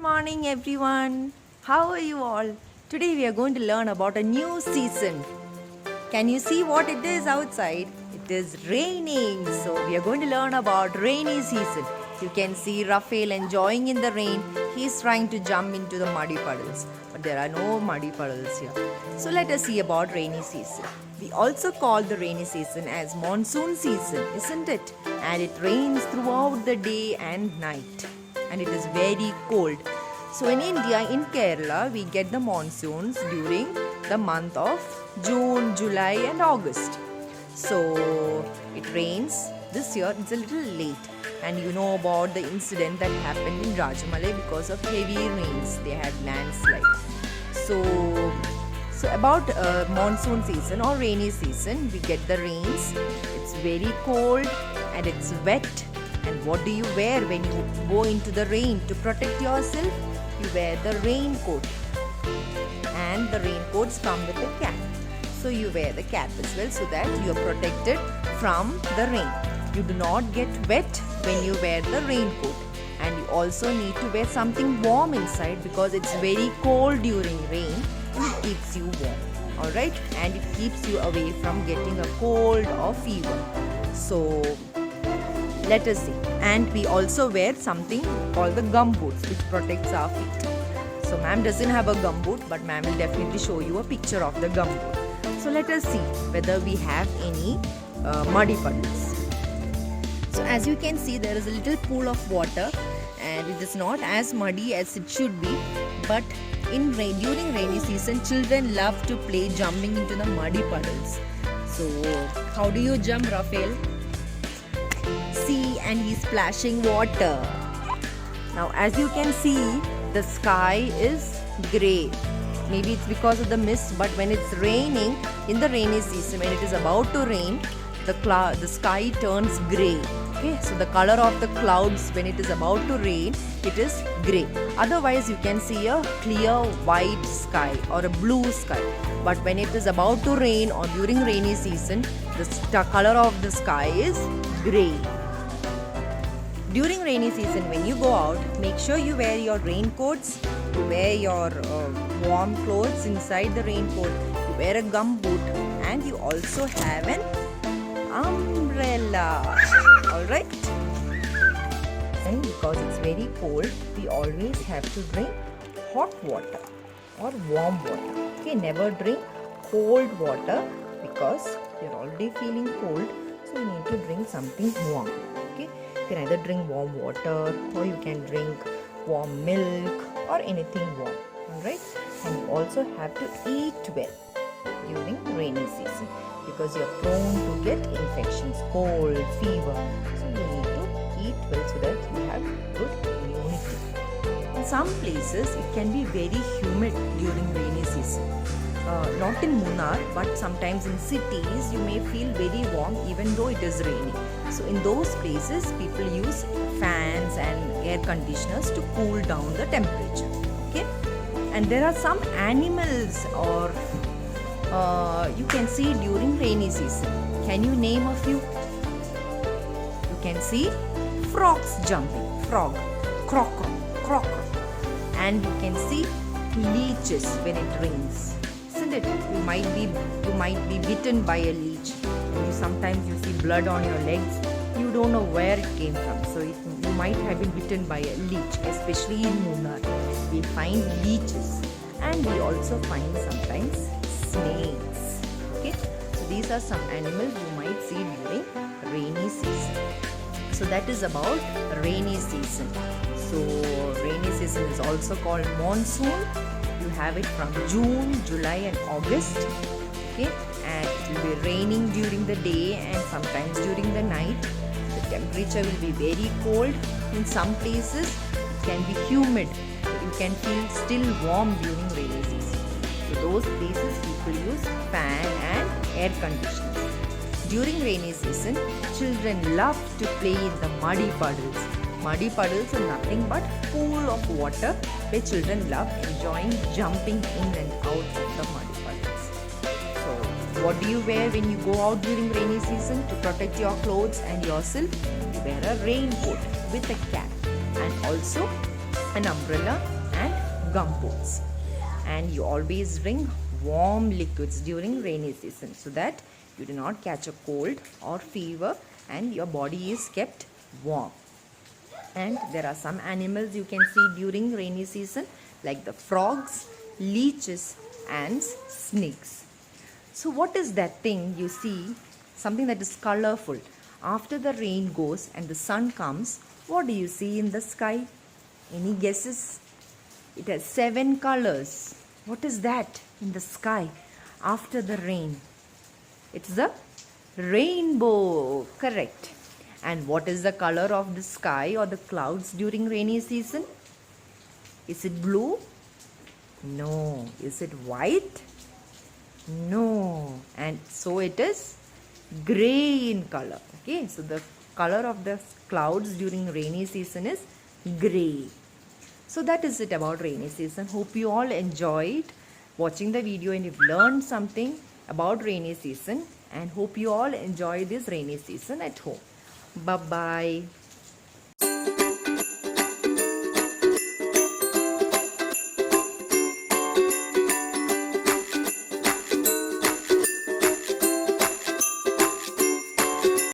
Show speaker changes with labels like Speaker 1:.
Speaker 1: morning, everyone. How are you all? Today we are going to learn about a new season. Can you see what it is outside? It is raining. So we are going to learn about rainy season. You can see Raphael enjoying in the rain. He's trying to jump into the muddy puddles, but there are no muddy puddles here. So let us see about rainy season. We also call the rainy season as monsoon season, isn't it? And it rains throughout the day and night. And it is very cold. So in India, in Kerala, we get the monsoons during the month of June, July and August. So it rains. This year it's a little late. And you know about the incident that happened in Rajamale because of heavy rains. They had landslide. So about monsoon season or rainy season, we get the rains. It's very cold and it's wet. And what do you wear when you go into the rain to protect yourself? You wear the raincoat. And the raincoats come with a cap. So you wear the cap as well so that you are protected from the rain. You do not get wet when you wear the raincoat. And you also need to wear something warm inside because it's very cold during rain and it keeps you warm. Alright? And it keeps you away from getting a cold or fever. So let us see. And we also wear something called the gum boots which protects our feet. So ma'am doesn't have a gum boot, but ma'am will definitely show you a picture of the gum boot. So let us see whether we have any muddy puddles. So as you can see, there is a little pool of water and it is not as muddy as it should be. But during rainy season, children love to play jumping into the muddy puddles. So how do you jump, Raphael? See, and he's splashing water. Now as you can see, the sky is grey. Maybe it's because of the mist, but when it's raining in the rainy season, when it is about to rain, the sky turns grey. Okay, so the color of the clouds when it is about to rain, it is grey. Otherwise you can see a clear white sky or a blue sky. But when it is about to rain or during rainy season, the color of the sky is grey. During rainy season, when you go out, make sure you wear your raincoats, you wear your warm clothes inside the raincoat, you wear a gum boot, and you also have an umbrella. Alright? And because it's very cold, we always have to drink hot water or warm water. Okay, never drink cold water because you're already feeling cold, so you need to drink something warm. Okay, you can either drink warm water or you can drink warm milk or anything warm. Alright, and you also have to eat well during rainy season because you're prone to get infections, cold, fever. So you need to eat well so that you have good immunity. In some places it can be very humid during rainy season. Not in Munnar, but sometimes in cities you may feel very warm even though it is raining. So in those places people use fans and air conditioners to cool down the temperature. Okay, and there are some animals or you can see during rainy season. Can you name a few? You can see frogs jumping, frog, croc, and you can see leeches when it rains. Isn't it? You might be bitten by a leech. Sometimes you see blood on your legs. You don't know where it came from. So you might have been bitten by a leech, especially in Munnar. We find leeches and we also find sometimes snakes. Okay, so these are some animals you might see during rainy season. So that is about rainy season. So rainy season is also called monsoon. You have it from June, July and August. Okay, and it will be raining during the day and sometimes during the night. The temperature will be very cold. In some places it can be humid. You can feel still warm during rainy season. So those places people use fan and air conditioners. During rainy season, children love to play in the muddy puddles. Muddy puddles are nothing but pool of water where children love enjoying jumping in and out of the muddy puddles. So what do you wear when you go out during rainy season to protect your clothes and yourself? You wear a raincoat with a cap and also an umbrella and gum boots. And you always drink warm liquids during rainy season so that you do not catch a cold or fever and your body is kept warm. And there are some animals you can see during rainy season like the frogs, leeches, ants, snakes. So what is that thing you see? Something that is colorful. After the rain goes and the sun comes, what do you see in the sky? Any guesses? It has 7 colors. What is that in the sky after the rain? It's the rainbow. Correct. And what is the color of the sky or the clouds during rainy season? Is it blue? No. Is it white? No. And so it is gray in color. Okay. So the color of the clouds during rainy season is gray. So that is it about rainy season. Hope you all enjoyed watching the video and you've learned something about rainy season, and hope you all enjoy this rainy season at home. Bye bye.